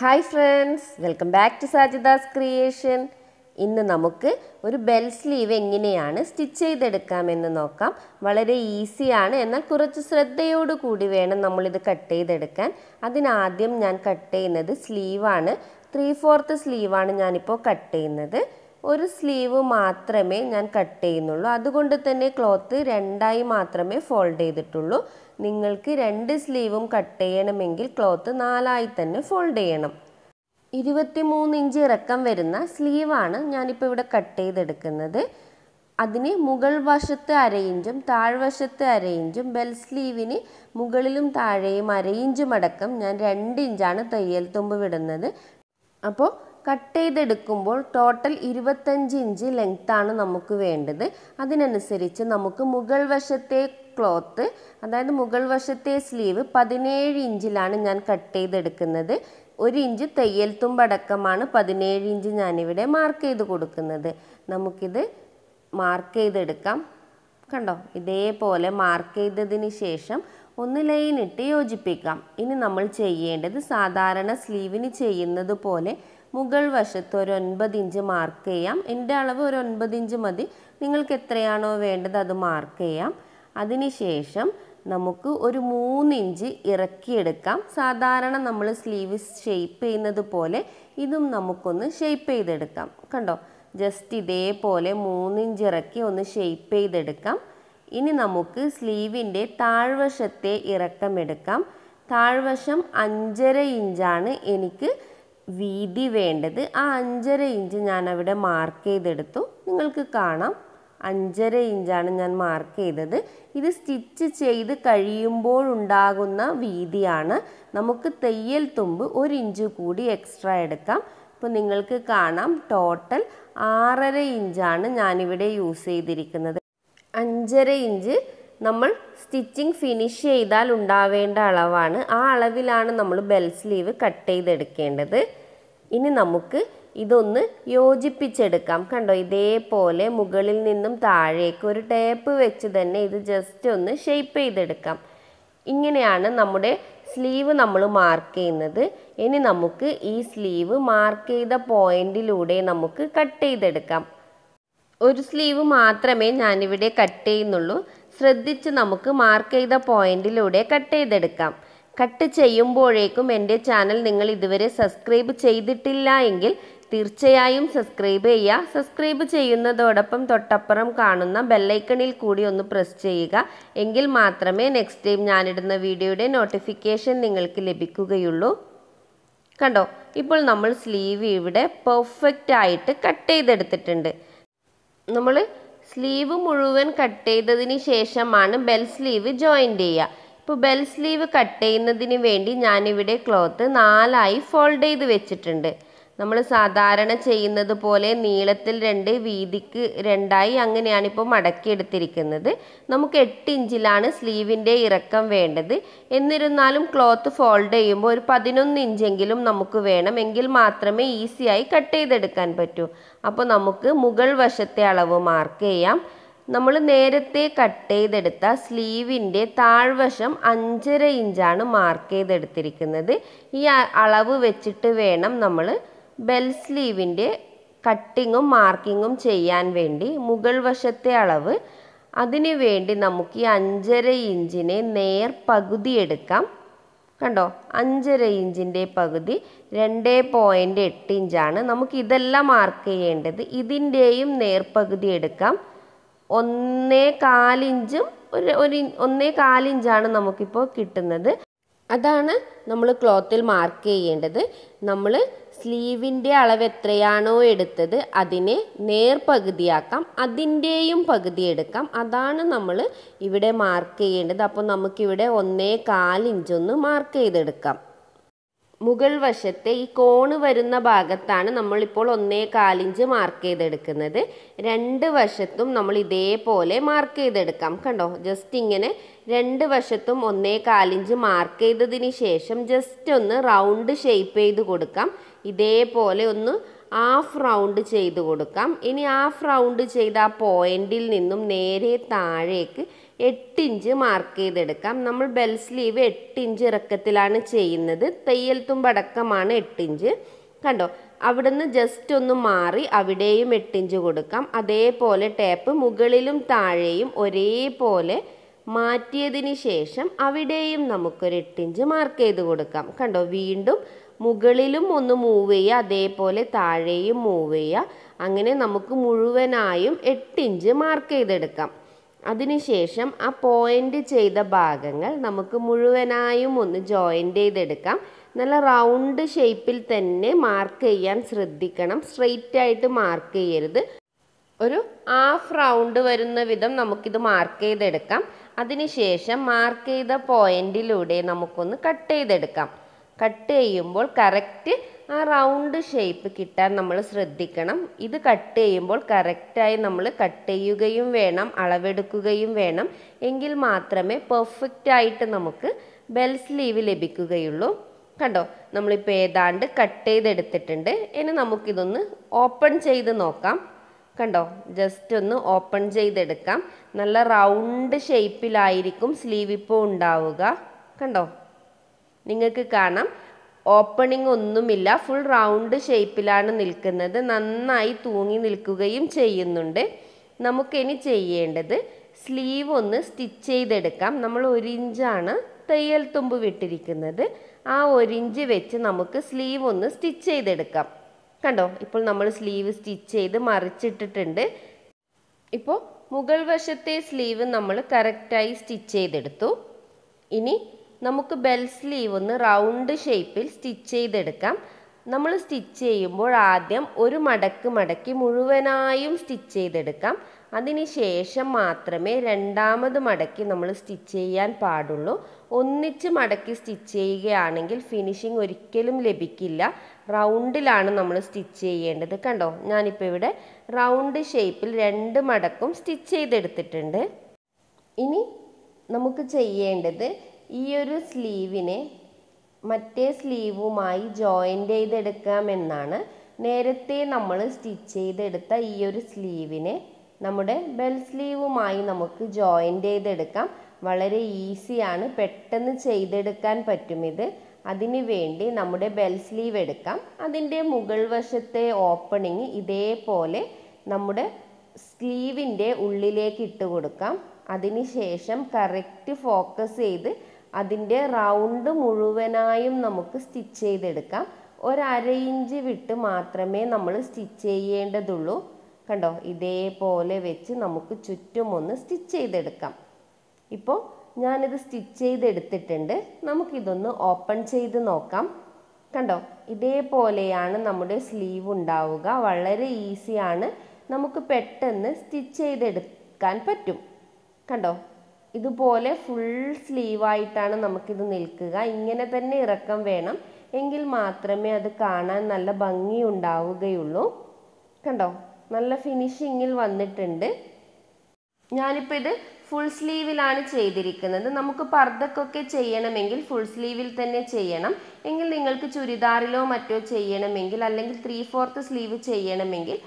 Hi friends, welcome back to Sajida's Creation. ഇന്ന് നമുക്ക് ഒരു ബെൽ സ്ലീവ് എങ്ങനെയാണ് സ്റ്റിച്ച് ചെയ്തെടുക്കാമെന്ന് നോക്കാം. വളരെ ഈസിയാണ്, എന്നാൽ കുറച്ച് ശ്രദ്ധയോട് കൂടി വേണം നമ്മൾ ഇത് കട്ട് ചെയ്തെടുക്കാൻ. അതിനാദ്യം ഞാൻ കട്ട് ചെയ്യുന്നത് സ്ലീവാണ്. 3/4 സ്ലീവാണ് ഞാനിപ്പോൾ കട്ട് ചെയ്യുന്നത്. ഒരു സ്ലീവ് മാത്രമേ ഞാൻ കട്ട് ചെയ്യുന്നുള്ളൂ. അതുകൊണ്ട് തന്നെ ക്ലോത്ത് രണ്ടായി മാത്രമേ ഫോൾഡ് ചെയ്തിട്ടുള്ളൂ. നിങ്ങൾക്ക് 2 സ്ലീവും കട്ട് ചെയ്യണമെങ്കിൽ ക്ലോത്ത് 4ആയി തന്നെ ഫോൾഡ് ചെയ്യണം. 23 ഇഞ്ച് ഇറക്കം വരുന്ന സ്ലീവാണ് ഞാനിപ്പോൾ ഇവിടെ കട്ട് ചെയ്തെടുക്കുന്നത്. അതിന് മുകൾ വശത്ത് 1/2 ഇഞ്ചും താഴ്വശത്ത് 1/2 ഇഞ്ചും ബെൽ സ്ലീവിന് മുകളിലും താഴെയും 1/2 ഇഞ്ചും അടക്കം ഞാൻ 2 ഇഞ്ചാണ് തയ്യൽ തുമ്പ് വിടുന്നത്. അപ്പോൾ കട്ട് ചെയ്തെടുക്കുമ്പോൾ ടോട്ടൽ 25 ഇഞ്ച് ലെങ്ത്താണ് നമുക്ക് വേണ്ടത്. അതിനനുസരിച്ച് നമുക്ക് മുകൾ വശത്തെ ക്ലോത്ത്, അതായത് മുകൾ വശത്തെ സ്ലീവ് 17 ഇഞ്ചിലാണ് ഞാൻ കട്ട് ചെയ്തെടുക്കുന്നത്. 1 ഇഞ്ച് തയ്യൽ തുമ്പടക്കമാണ് 17 ഇഞ്ച് ഞാനിവിടെ മാർക്ക് ചെയ്ത് കൊടുക്കുന്നത്. നമുക്കിത് മാർക്ക് ചെയ്തെടുക്കാം. കണ്ടോ, ഇതേപോലെ മാർക്ക് ചെയ്തതിന് ശേഷം ഒന്ന് ലൈൻ ഇട്ട് യോജിപ്പിക്കാം. ഇനി നമ്മൾ ചെയ്യേണ്ടത് സാധാരണ സ്ലീവിന് ചെയ്യുന്നത് പോലെ മുകൾ വശത്ത് ഒരു 9 ഇഞ്ച് മാർക്ക് ചെയ്യാം. എൻ്റെ അളവ് ഒരു 9 ഇഞ്ച് മതി. നിങ്ങൾക്ക് എത്രയാണോ വേണ്ടത് അത് മാർക്ക് ചെയ്യാം. അതിനുശേഷം നമുക്ക് ഒരു 3 ഇഞ്ച് ഇറക്കിയെടുക്കാം. സാധാരണ നമ്മൾ സ്ലീവ് ഷേപ്പ് ചെയ്യുന്നത് പോലെ ഇതും നമുക്കൊന്ന് ഷേപ്പ് ചെയ്തെടുക്കാം. കണ്ടോ, ജസ്റ്റ് ഇതേപോലെ 3 ഇഞ്ച് ഇറക്കി ഒന്ന് ഷേപ്പ് ചെയ്തെടുക്കാം. ഇനി നമുക്ക് സ്ലീവിൻ്റെ താഴ്വശത്തെ ഇറക്കം എടുക്കാം. താഴ്വശം 5.5 ഇഞ്ചാണ് എനിക്ക് വീതി വേണ്ടത്. ആ 5.5 ഇഞ്ച് ഞാൻ അവിടെ മാർക്ക് ചെയ്തെടുത്തു. നിങ്ങൾക്ക് കാണാം, 5.5 ഇഞ്ചാണ് ഞാൻ മാർക്ക് ചെയ്തത്. ഇത് സ്റ്റിച്ച് ചെയ്ത് കഴിയുമ്പോഴുണ്ടാകുന്ന വീതിയാണ്. നമുക്ക് തയ്യൽ തുമ്പ് 1 ഇഞ്ച് കൂടി എക്സ്ട്രാ എടുക്കാം. ഇപ്പോൾ നിങ്ങൾക്ക് കാണാം, ടോട്ടൽ 6.5 ഇഞ്ചാണ് ഞാനിവിടെ യൂസ് ചെയ്തിരിക്കുന്നത്. 5.5 ഇഞ്ച് നമ്മൾ സ്റ്റിച്ചിങ് ഫിനിഷ് ചെയ്താൽ ഉണ്ടാവേണ്ട അളവാണ്. ആ അളവിലാണ് നമ്മൾ ബെൽ സ്ലീവ് കട്ട് ചെയ്തെടുക്കേണ്ടത്. ഇനി നമുക്ക് ഇതൊന്ന് യോജിപ്പിച്ചെടുക്കാം. കണ്ടോ, ഇതേപോലെ മുകളിൽ നിന്നും താഴേക്ക് ഒരു ടേപ്പ് വെച്ച് തന്നെ ഇത് ജസ്റ്റ് ഒന്ന് ഷേപ്പ് ചെയ്തെടുക്കാം. ഇങ്ങനെയാണ് നമ്മുടെ സ്ലീവ് നമ്മൾ മാർക്ക് ചെയ്യുന്നത്. ഇനി നമുക്ക് ഈ സ്ലീവ് മാർക്ക് ചെയ്ത പോയിന്റിലൂടെ നമുക്ക് കട്ട് ചെയ്തെടുക്കാം. ഒരു സ്ലീവ് മാത്രമേ ഞാനിവിടെ കട്ട് ചെയ്യുന്നുള്ളൂ. ശ്രദ്ധിച്ച് നമുക്ക് മാർക്ക് ചെയ്ത പോയിന്റിലൂടെ കട്ട് ചെയ്തെടുക്കാം. കട്ട് ചെയ്യുമ്പോഴേക്കും എൻ്റെ ചാനൽ നിങ്ങൾ ഇതുവരെ സബ്സ്ക്രൈബ് ചെയ്തിട്ടില്ല എങ്കിൽ തീർച്ചയായും സബ്സ്ക്രൈബ് ചെയ്യുക. സബ്സ്ക്രൈബ് ചെയ്യുന്നതോടൊപ്പം തൊട്ടപ്പുറം കാണുന്ന ബെല്ലൈക്കണിൽ കൂടി ഒന്ന് പ്രസ് ചെയ്യുക. എങ്കിൽ മാത്രമേ നെക്സ്റ്റ് ടൈം ഞാനിടുന്ന വീഡിയോയുടെ നോട്ടിഫിക്കേഷൻ നിങ്ങൾക്ക് ലഭിക്കുകയുള്ളൂ. കണ്ടോ, ഇപ്പോൾ നമ്മൾ സ്ലീവ് ഇവിടെ പെർഫെക്റ്റ് ആയിട്ട് കട്ട് ചെയ്തെടുത്തിട്ടുണ്ട്. നമ്മൾ സ്ലീവ് മുഴുവൻ കട്ട് ചെയ്തതിന് ശേഷമാണ് ബെൽ സ്ലീവ് ജോയിൻ്റ് ചെയ്യുക. ഇപ്പോൾ ബെൽ സ്ലീവ് കട്ട് ചെയ്യുന്നതിന് വേണ്ടി ഞാനിവിടെ ക്ലോത്ത് 4ആയി ഫോൾഡ് ചെയ്ത് വെച്ചിട്ടുണ്ട്. നമ്മൾ സാധാരണ ചെയ്യുന്നത് പോലെ നീളത്തിൽ 2 വീതിക്ക് 2ആയി അങ്ങനെയാണ് ഇപ്പോൾ മടക്കിയെടുത്തിരിക്കുന്നത്. നമുക്ക് 8 ഇഞ്ചിലാണ് സ്ലീവിൻ്റെ ഇറക്കം വേണ്ടത്. എന്നിരുന്നാലും ക്ലോത്ത് ഫോൾഡ് ചെയ്യുമ്പോൾ ഒരു 11 ഇഞ്ചെങ്കിലും നമുക്ക് വേണം. എങ്കിൽ മാത്രമേ ഈസിയായി കട്ട് ചെയ്തെടുക്കാൻ പറ്റൂ. അപ്പോൾ നമുക്ക് മുകൾ വശത്തെ അളവ് മാർക്ക് ചെയ്യാം. നമ്മൾ നേരത്തെ കട്ട് ചെയ്തെടുത്ത സ്ലീവിൻ്റെ താഴ്വശം 5.5 ഇഞ്ചാണ് മാർക്ക് ചെയ്തെടുത്തിരിക്കുന്നത്. ഈ അളവ് വെച്ചിട്ട് വേണം നമ്മൾ ബെൽ സ്ലീവിൻ്റെ കട്ടിങ്ങും മാർക്കിങ്ങും ചെയ്യാൻ വേണ്ടി. മുകൾ വശത്തെ അളവ്, അതിന് വേണ്ടി നമുക്ക് ഈ 5.5 ഇഞ്ചിനെ നേർ പകുതി എടുക്കാം. കണ്ടോ, 5.5 ഇഞ്ചിൻ്റെ പകുതി 2.8 ഇഞ്ചാണ്. നമുക്ക് ഇതെല്ലാം മാർക്ക് ചെയ്യേണ്ടത്. ഇതിൻ്റെയും നേർപകുതി എടുക്കാം. 1.25 ഇഞ്ചും 1.25 ഇഞ്ചാണ് നമുക്കിപ്പോൾ കിട്ടുന്നത്. അതാണ് നമ്മൾ ക്ലോത്തിൽ മാർക്ക് ചെയ്യേണ്ടത്. നമ്മൾ സ്ലീവിൻ്റെ അളവ് എത്രയാണോ എടുത്തത് അതിനെ നേർപകുതിയാക്കാം. അതിൻ്റെയും പകുതി എടുക്കാം. അതാണ് നമ്മൾ ഇവിടെ മാർക്ക് ചെയ്യേണ്ടത്. അപ്പോൾ നമുക്കിവിടെ 1.25 ഇഞ്ചൊന്ന് മാർക്ക് ചെയ്തെടുക്കാം. മുകൾ വശത്തെ ഈ കോണ് വരുന്ന ഭാഗത്താണ് നമ്മളിപ്പോൾ 1.25 ഇഞ്ച് മാർക്ക് ചെയ്തെടുക്കുന്നത്. 2 വശത്തും നമ്മൾ ഇതേപോലെ മാർക്ക് ചെയ്തെടുക്കാം. കണ്ടോ, ജസ്റ്റ് ഇങ്ങനെ 2 വശത്തും 1.25 ഇഞ്ച് മാർക്ക് ചെയ്തതിന് ശേഷം ജസ്റ്റ് ഒന്ന് റൗണ്ട് ഷേപ്പ് ചെയ്ത് കൊടുക്കാം. ഇതേപോലെ ഒന്ന് ഹാഫ് റൗണ്ട് ചെയ്ത് കൊടുക്കാം. ഇനി ഹാഫ് റൗണ്ട് ചെയ്ത ആ പോയിന്റിൽ നിന്നും നേരെ താഴേക്ക് 8 ഇഞ്ച് മാർക്ക് ചെയ്തെടുക്കാം. നമ്മൾ ബെൽ സ്ലീവ് 8 ഇഞ്ച് ഇറക്കത്തിലാണ് ചെയ്യുന്നത്. തയ്യൽ തുമ്പടക്കമാണ് 8 ഇഞ്ച്. കണ്ടോ, അവിടുന്ന് ജസ്റ്റ് ഒന്ന് മാറി അവിടെയും 8 ഇഞ്ച് കൊടുക്കാം. അതേപോലെ ടേപ്പ് മുകളിലും താഴെയും ഒരേപോലെ മാറ്റിയതിന് ശേഷം അവിടെയും നമുക്കൊരു 8 ഇഞ്ച് മാർക്ക് ചെയ്ത് കൊടുക്കാം. കണ്ടോ, വീണ്ടും മുകളിലും ഒന്ന് മൂവ് ചെയ്യുക, അതേപോലെ താഴെയും മൂവ് ചെയ്യുക. അങ്ങനെ നമുക്ക് മുഴുവനായും 8 ഇഞ്ച് മാർക്ക് ചെയ്തെടുക്കാം. അതിനുശേഷം ആ പോയിൻ്റ് ചെയ്ത ഭാഗങ്ങൾ നമുക്ക് മുഴുവനായും ഒന്ന് ജോയിൻ്റ് ചെയ്തെടുക്കാം. നല്ല റൗണ്ട് ഷേപ്പിൽ തന്നെ മാർക്ക് ചെയ്യാൻ ശ്രദ്ധിക്കണം. സ്ട്രെയിറ്റ് ആയിട്ട് മാർക്ക് ചെയ്യരുത്. ഒരു ഹാഫ് റൗണ്ട് വരുന്ന വിധം നമുക്കിത് മാർക്ക് ചെയ്തെടുക്കാം. അതിനുശേഷം മാർക്ക് ചെയ്ത പോയിന്റിലൂടെ നമുക്കൊന്ന് കട്ട് ചെയ്തെടുക്കാം. കട്ട് ചെയ്യുമ്പോൾ കറക്റ്റ് ആ റൗണ്ട് ഷേപ്പ് കിട്ടാൻ നമ്മൾ ശ്രദ്ധിക്കണം. ഇത് കട്ട് ചെയ്യുമ്പോൾ കറക്റ്റായി നമ്മൾ കട്ട് ചെയ്യുകയും വേണം, അളവെടുക്കുകയും വേണം. എങ്കിൽ മാത്രമേ പെർഫെക്റ്റ് ആയിട്ട് നമുക്ക് ബെൽ സ്ലീവ് ലഭിക്കുകയുള്ളൂ. കണ്ടോ, നമ്മളിപ്പോൾ ഏതാണ്ട് കട്ട് ചെയ്തെടുത്തിട്ടുണ്ട്. ഇനി നമുക്കിതൊന്ന് ഓപ്പൺ ചെയ്ത് നോക്കാം. കണ്ടോ, ജസ്റ്റ് ഒന്ന് ഓപ്പൺ ചെയ്തെടുക്കാം. നല്ല റൗണ്ട് ഷേപ്പിലായിരിക്കും സ്ലീവ് ഇപ്പോൾ ഉണ്ടാവുക. കണ്ടോ, നിങ്ങൾക്ക് കാണാം ഓപ്പണിംഗ് ഒന്നുമില്ല, ഫുൾ റൗണ്ട് ഷേപ്പിലാണ് നിൽക്കുന്നത്. നന്നായി തൂങ്ങി നിൽക്കുകയും ചെയ്യുന്നുണ്ട്. നമുക്കിനി ചെയ്യേണ്ടത് സ്ലീവ് ഒന്ന് സ്റ്റിച്ച് ചെയ്തെടുക്കാം. നമ്മൾ 1 ഇഞ്ചാണ് തയ്യൽ തുമ്പ് വിട്ടിരിക്കുന്നത്. ആ 1 ഇഞ്ച് വെച്ച് നമുക്ക് സ്ലീവ് ഒന്ന് സ്റ്റിച്ച് ചെയ്തെടുക്കാം. കണ്ടോ, ഇപ്പോൾ നമ്മൾ സ്ലീവ് സ്റ്റിച്ച് ചെയ്ത് മറിച്ചിട്ടിട്ടുണ്ട്. ഇപ്പോൾ മുകൾ വശത്തെ സ്ലീവ് നമ്മൾ കറക്റ്റായി സ്റ്റിച്ച് ചെയ്തെടുത്തു. ഇനി നമുക്ക് ബെൽ സ്ലീവ് ഒന്ന് റൗണ്ട് ഷേപ്പിൽ സ്റ്റിച്ച് ചെയ്തെടുക്കാം. നമ്മൾ സ്റ്റിച്ച് ചെയ്യുമ്പോൾ ആദ്യം ഒരു മടക്ക് മടക്കി മുഴുവനായും സ്റ്റിച്ച് ചെയ്തെടുക്കാം. അതിനുശേഷം മാത്രമേ രണ്ടാമത് മടക്കി നമ്മൾ സ്റ്റിച്ച് ചെയ്യാൻ പാടുള്ളൂ. ഒന്നിച്ച് മടക്കി സ്റ്റിച്ച് ചെയ്യുകയാണെങ്കിൽ ഫിനിഷിംഗ് ഒരിക്കലും ലഭിക്കില്ല. റൗണ്ടിലാണ് നമ്മൾ സ്റ്റിച്ച് ചെയ്യേണ്ടത്. കണ്ടോ, ഞാനിപ്പോൾ ഇവിടെ റൗണ്ട് ഷേപ്പിൽ 2 മടക്കും സ്റ്റിച്ച് ചെയ്തെടുത്തിട്ടുണ്ട്. ഇനി നമുക്ക് ചെയ്യേണ്ടത് ഈ ഒരു സ്ലീവിനെ മറ്റേ സ്ലീവുമായി ജോയിൻ്റ് ചെയ്തെടുക്കാമെന്നാണ്. നേരത്തെ നമ്മൾ സ്റ്റിച്ച് ചെയ്തെടുത്ത ഈ ഒരു സ്ലീവിനെ നമ്മുടെ ബെൽ സ്ലീവുമായി നമുക്ക് ജോയിൻ്റ് ചെയ്തെടുക്കാം. വളരെ ഈസിയാണ്, പെട്ടെന്ന് ചെയ്തെടുക്കാൻ പറ്റും ഇത്. അതിനു വേണ്ടി നമ്മുടെ ബെൽ സ്ലീവ് എടുക്കാം. അതിൻ്റെ മുകൾ വശത്തെ ഓപ്പണിങ് ഇതേപോലെ നമ്മുടെ സ്ലീവിൻ്റെ ഉള്ളിലേക്ക് ഇട്ട് കൊടുക്കാം. അതിനുശേഷം കറക്റ്റ് ഫോക്കസ് ചെയ്ത് അതിൻ്റെ റൗണ്ട് മുഴുവനായും നമുക്ക് സ്റ്റിച്ച് ചെയ്തെടുക്കാം. 1/2 ഇഞ്ച് വിട്ട് മാത്രമേ നമ്മൾ സ്റ്റിച്ച് ചെയ്യേണ്ടതുള്ളൂ. കണ്ടോ, ഇതേപോലെ വെച്ച് നമുക്ക് ചുറ്റും ഒന്ന് സ്റ്റിച്ച് ചെയ്തെടുക്കാം. ഇപ്പോൾ ഞാനിത് സ്റ്റിച്ച് ചെയ്തെടുത്തിട്ടുണ്ട്. നമുക്കിതൊന്ന് ഓപ്പൺ ചെയ്ത് നോക്കാം. കണ്ടോ, ഇതേപോലെയാണ് നമ്മുടെ സ്ലീവ് ഉണ്ടാവുക. വളരെ ഈസിയാണ്, നമുക്ക് പെട്ടെന്ന് സ്റ്റിച്ച് ചെയ്തെടുക്കാൻ പറ്റും. കണ്ടോ, ഇതുപോലെ ഫുൾ സ്ലീവായിട്ടാണ് നമുക്കിത് നിൽക്കുക. ഇങ്ങനെ തന്നെ ഇറക്കം വേണം, എങ്കിൽ മാത്രമേ അത് കാണാൻ നല്ല ഭംഗി ഉണ്ടാവുകയുള്ളൂ. കണ്ടോ, നല്ല ഫിനിഷിങ്ങിൽ വന്നിട്ടുണ്ട്. ഞാനിപ്പോൾ ഇത് ഫുൾ സ്ലീവിലാണ് ചെയ്തിരിക്കുന്നത്. നമുക്ക് പർദ്ദക്കൊക്കെ ചെയ്യണമെങ്കിൽ ഫുൾ സ്ലീവിൽ തന്നെ ചെയ്യണം. എങ്കിൽ നിങ്ങൾക്ക് ചുരിദാറിലോ മറ്റോ ചെയ്യണമെങ്കിൽ, അല്ലെങ്കിൽ 3/4 സ്ലീവ് ചെയ്യണമെങ്കിൽ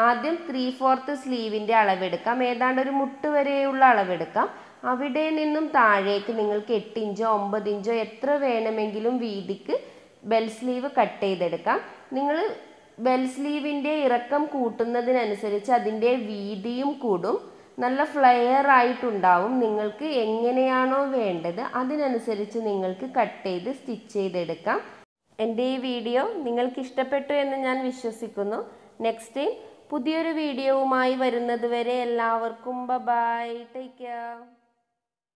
ആദ്യം 3/4 സ്ലീവിൻ്റെ അളവെടുക്കാം. ഏതാണ്ട് ഒരു മുട്ട് വരെയുള്ള അളവെടുക്കാം. അവിടെ നിന്നും താഴേക്ക് നിങ്ങൾക്ക് 8 ഇഞ്ചോ 9 ഇഞ്ചോ എത്ര വേണമെങ്കിലും വീതിക്ക് ബെൽ സ്ലീവ് കട്ട് ചെയ്തെടുക്കാം. നിങ്ങൾ ബെൽ സ്ലീവിൻ്റെ ഇറക്കം കൂട്ടുന്നതിനനുസരിച്ച് അതിൻ്റെ വീതിയും കൂടും. നല്ല ഫ്ലെയർ ആയിട്ടുണ്ടാവും. നിങ്ങൾക്ക് എങ്ങനെയാണോ വേണ്ടത് അതിനനുസരിച്ച് നിങ്ങൾക്ക് കട്ട് ചെയ്ത് സ്റ്റിച്ച് ചെയ്തെടുക്കാം. എൻ്റെ ഈ വീഡിയോ നിങ്ങൾക്ക് ഇഷ്ടപ്പെട്ടു എന്ന് ഞാൻ വിശ്വസിക്കുന്നു. നെക്സ്റ്റ് ടൈം പുതിയൊരു വീഡിയോവുമായി വരുന്നത് വരെ എല്ലാവർക്കും ബൈ, ടേക്ക് കെയർ.